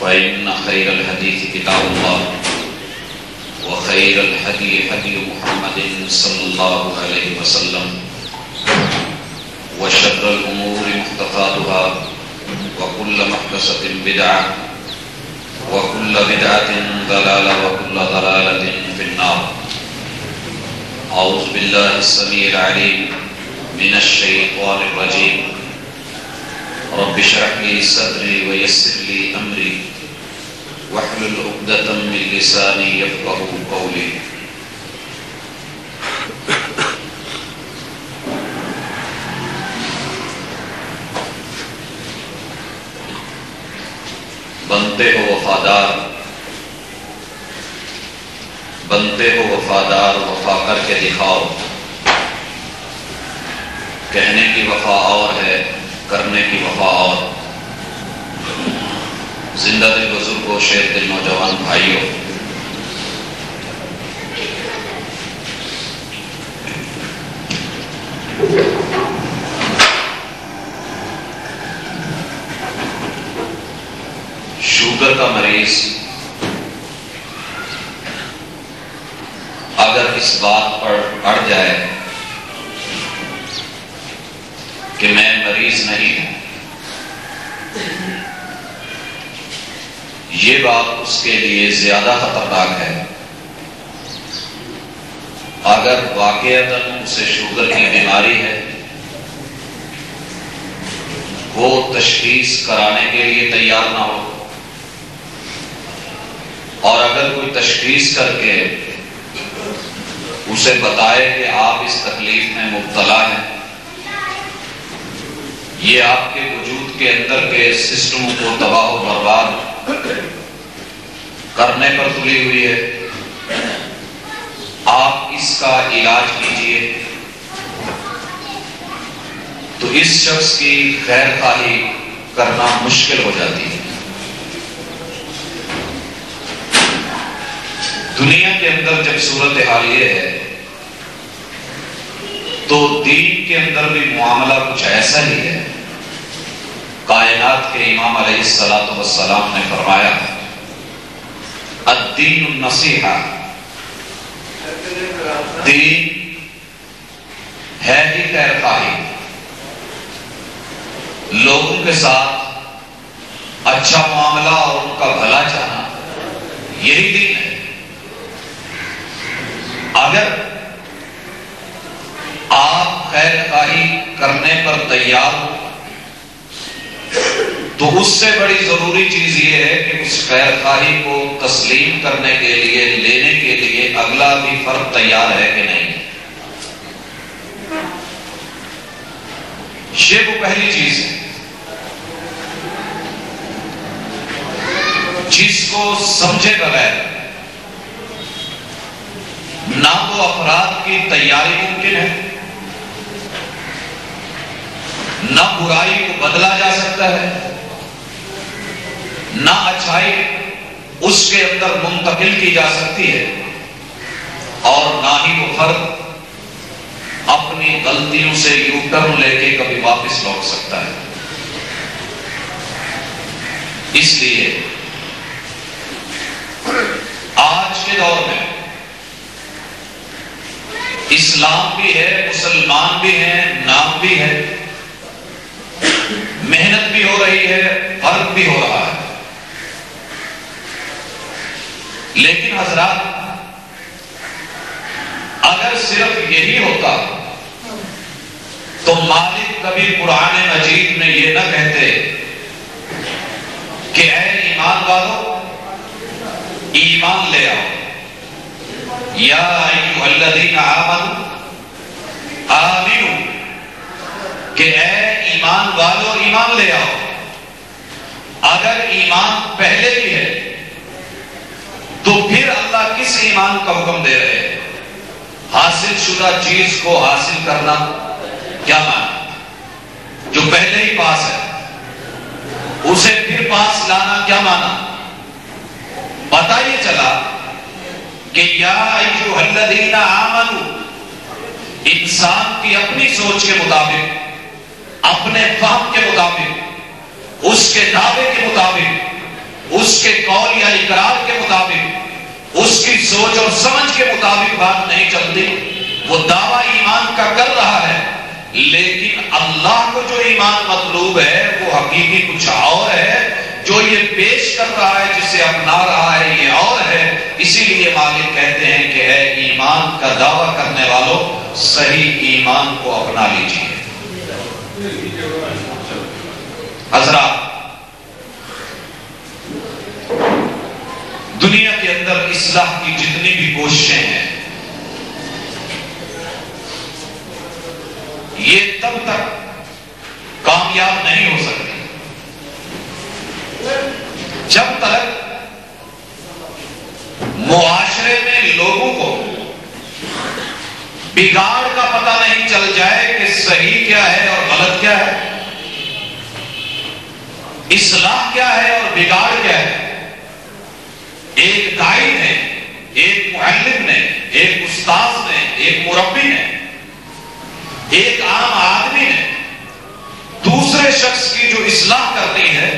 فإن خير الحديث كتاب الله وخير الهدي هدي محمد صلى الله عليه وسلم وشر الأمور محدثاتها وكل محدثة بدعة وكل بدعة ضلالة وكل ضلالة في النار. أعوذ بالله السميع العليم من الشيطان الرجيم. رب اشرح لي صدري ويسر لي أمري واحلل عقدة من لساني يفقهوا قولي. بنتے ہو وفادار وفا کر کے دکھاؤ. کہنے کی وفا اور ہے، کرنے کی وفا اور. زندہ دل بزرگوں، شیر دل نوجوان بھائیوں، شوگر کا مریض اگر اس بات پر اڑ جائے کہ میں مریض نہیں ہوں، یہ بات اس کے لیے زیادہ خطرناک ہے. اگر واقعتاً اسے شوگر کی بیماری ہے، وہ تشخیص کرانے کے لیے تیار نہ ہو، اور اگر کوئی تشخیص کر کے اسے بتائے کہ آپ اس تکلیف میں مبتلا ہیں، یہ آپ کے وجود کے اندر کے سسٹموں کو تباہ و برباد کرنے پر تلی ہوئی ہے، آپ اس کا علاج کیجئے، تو اس شخص کی خیر خواہی کرنا مشکل ہو جاتی ہے. دنیا کے اندر جب صورتحال یہ ہے تو دین کے اندر بھی معاملہ کچھ ایسا ہی ہے. کائنات کے امام علیہ السلام نے فرمایا الدین النصیحہ، دین ہے ہی خیر خواہی، لوگوں کے ساتھ اچھا معاملہ اور ان کا بھلا چاہنا، یہی دین ہے. اگر آپ خیر خواہی کرنے پر تیار ہو تو اس سے بڑی ضروری چیز یہ ہے کہ اس خیر خواہی کو تسلیم کرنے کے لیے، لینے کے لیے اگلا بھی فرد تیار ہے کہ نہیں. یہ وہ پہلی چیز ہے جس کو سمجھے بغیر نہ تو افراد کی تیاری ممکن ہے، نہ برائی کو بدلا جا سکتا ہے، نہ اچھائی اس کے اندر منتقل کی جا سکتی ہے، اور نہ ہی وہ فرد اپنی غلطیوں سے یو ٹرن لے کے کبھی واپس لوٹ سکتا ہے. اس لیے آج کے دور میں اسلام بھی ہے، مسلمان بھی ہیں، نام بھی ہے، محنت بھی ہو رہی ہے، فرق بھی ہو رہا ہے. لیکن حضرات، اگر صرف یہی ہوتا تو مالک کبھی قرآن مجید میں یہ نہ کہتے کہ اے ایمان والو ایمان لے آؤ، یا ایھا الذین آمنوا آمنوا، کہ اے ایمان والو ایمان لے آؤ. اگر ایمان پہلے بھی ہے تو پھر اللہ کس ایمان کا حکم دے رہے ہیں؟ حاصل شدہ چیز کو حاصل کرنا کیا معنی؟ جو پہلے ہی پاس ہے اسے پھر پاس لانا کیا معنی؟ پتہ یہ چلا کہ یا ایھا الذین آمنوا انسان کی اپنی سوچ کے مطابق، اپنے فہم کے مطابق، اس کے دعوے کے مطابق، اس سوچ اور سمجھ کے مطابق بات نہیں چلتی. وہ دعویٰ ایمان کا کر رہا ہے لیکن اللہ کو جو ایمان مطلوب ہے وہ حقیقی کچھ اور ہے. جو یہ پیش کر رہا ہے جسے اپنا رہا ہے یہ اور ہے. اسی لیے مالک کہتے ہیں کہ اے ایمان کا دعویٰ کرنے والوں صحیح ایمان کو اپنا لیجیے. حضرات دنیا کے اندر اصلاح کی جتنی بھی کوششیں ہیں یہ تب تک کامیاب نہیں ہو سکتی جب تک معاشرے میں لوگوں کو بگاڑ کا پتہ نہیں چل جائے کہ صحیح کیا ہے اور غلط کیا ہے، اصلاح کیا ہے اور بگاڑ کیا ہے. ایک داعی نے، ایک معلم نے، ایک استاذ نے، ایک مربی نے، ایک عام آدمی نے دوسرے شخص کی جو اصلاح کرنی ہے،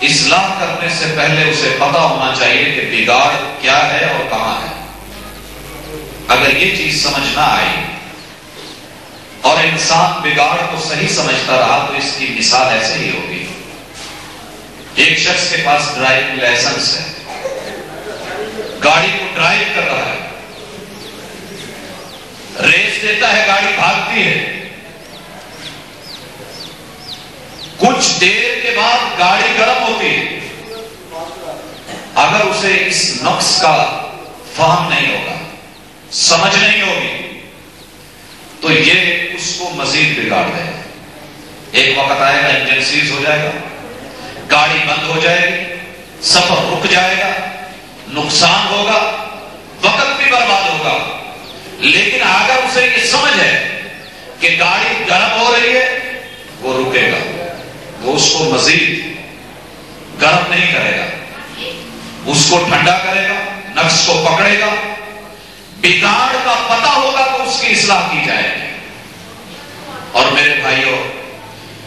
اصلاح کرنے سے پہلے اسے پتہ ہونا چاہیے کہ بگاڑ کیا ہے اور کہاں ہے. اگر یہ چیز سمجھ نہ آئی اور انسان بگاڑ کو صحیح سمجھتا رہا تو اس کی مثال ایسے ہی ہوگی. ایک شخص کے پاس ڈرائیونگ لائسنس ہے، گاڑی کو ڈرائیو کر رہا ہے، ریس دیتا ہے، گاڑی بھاگتی ہے. کچھ دیر کے بعد گاڑی گرم ہوتی ہے. اگر اسے اس نقص کا فہم نہیں ہوگا، سمجھ نہیں ہوگی تو یہ اس کو مزید بگاڑ دے. ایک وقت آئے گا انجن سیز ہو جائے گا، گاڑی بند ہو جائے گی، سفر رک جائے گا، نقصان ہوگا، وقت بھی برباد ہوگا. لیکن اگر اسے یہ سمجھ ہے کہ گاڑی گرم ہو رہی ہے وہ رکے گا، وہ اس کو مزید گرم نہیں کرے گا، اس کو ٹھنڈا کرے گا، نقص کو پکڑے گا. بگاڑ کا پتہ ہوگا تو اس کی اصلاح کی جائے گی. اور میرے بھائیوں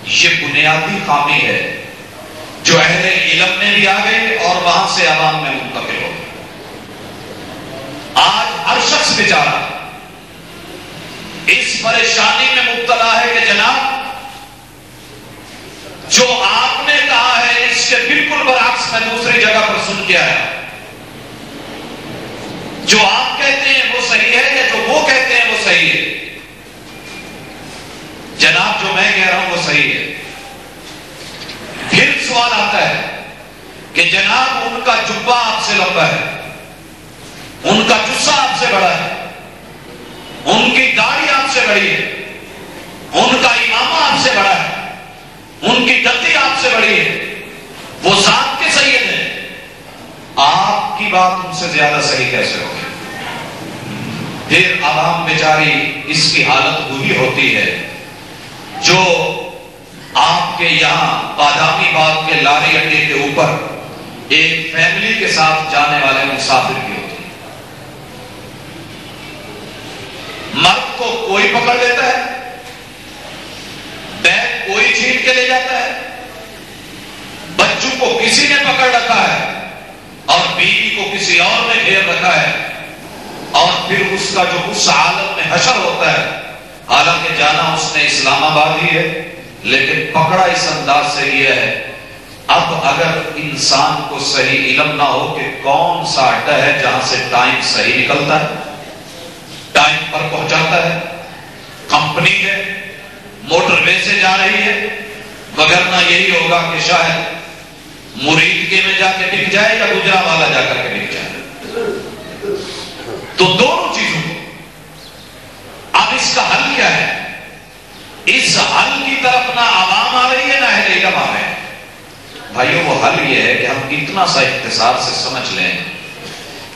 یہ بنیادی خامی ہے جو اہل علم میں بھی آ گئی اور وہاں سے عوام میں منتقل ہو گئی. آج ہر شخص بیچارہ اس پریشانی میں مبتلا ہے کہ جناب جو آپ نے کہا ہے اس کے بالکل برعکس میں دوسری جگہ پر سن کے آیا. جو آپ کہتے ہیں وہ صحیح ہے یا جو وہ کہتے ہیں وہ صحیح ہے؟ جناب جو میں کہہ رہا ہوں وہ صحیح ہے. پھر سوال آتا ہے کہ جناب ان کا جبہ آپ سے لمبا ہے، ان کا جسہ آپ سے بڑا ہے، ان کی داڑھی آپ سے بڑی ہے، ان کا امامہ آپ سے بڑا ہے، ان کی گدی آپ سے بڑی ہے، وہ ذات کے سید ہیں، آپ کی بات ان سے زیادہ صحیح کیسے ہوگی؟ پھر عوام بیچاری اس کی حالت وہی ہوتی ہے جو آپ کے یہاں بادامی باغ کے لاری اڈے کے اوپر ایک فیملی کے ساتھ جانے والے مسافر کی ہوتی ہے. مرد کو کوئی پکڑ لیتا ہے، بیگ کوئی چھین کے لے جاتا ہے، بچوں کو کسی نے پکڑ رکھا ہے اور بیوی کو کسی اور نے گھیر رکھا ہے. اور پھر اس کا جو اس عالم میں حشر ہوتا ہے، حالانکہ جانا اس نے اسلام آباد ہی ہے لیکن پکڑا اس انداز سے یہ ہے. اب اگر انسان کو صحیح علم نہ ہو کہ کون سا اڈا ہے جہاں سے ٹائم صحیح نکلتا ہے، ٹائم پر پہنچاتا ہے، کمپنی ہے، موٹر وے سے جا رہی ہے، وگرنہ یہی ہوگا کہ شاید مرید کے میں جا کے بک جائے یا گجرا والا جا کر کے بک جائے. تو دونوں چیزوں کو اب اس کا حل کیا ہے؟ اس حل کی طرف نہ عوام آ رہی ہے نہ اہل علم آ رہے ہیں. بھائیوں وہ حل یہ ہے کہ ہم اتنا سا اختصار سے سمجھ لیں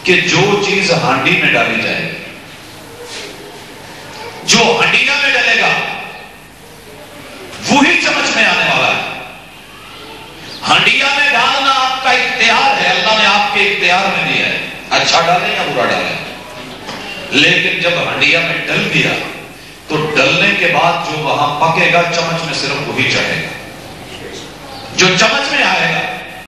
کہ جو چیز ہانڈی میں ڈالی جائے گی، جو ہنڈیا میں ڈلے گا وہی چمچ میں آنے والا ہے. ہنڈیا میں ڈالنا آپ کا اختیار ہے، اللہ نے آپ کے اختیار میں دیا ہے، اچھا ڈالیں یا برا ڈالیں. لیکن جب ہنڈیا میں ڈل گیا تو ڈلنے کے بعد جو وہاں پکے گا چمچ میں صرف وہی چڑھے گا. جو چمچ میں آئے گا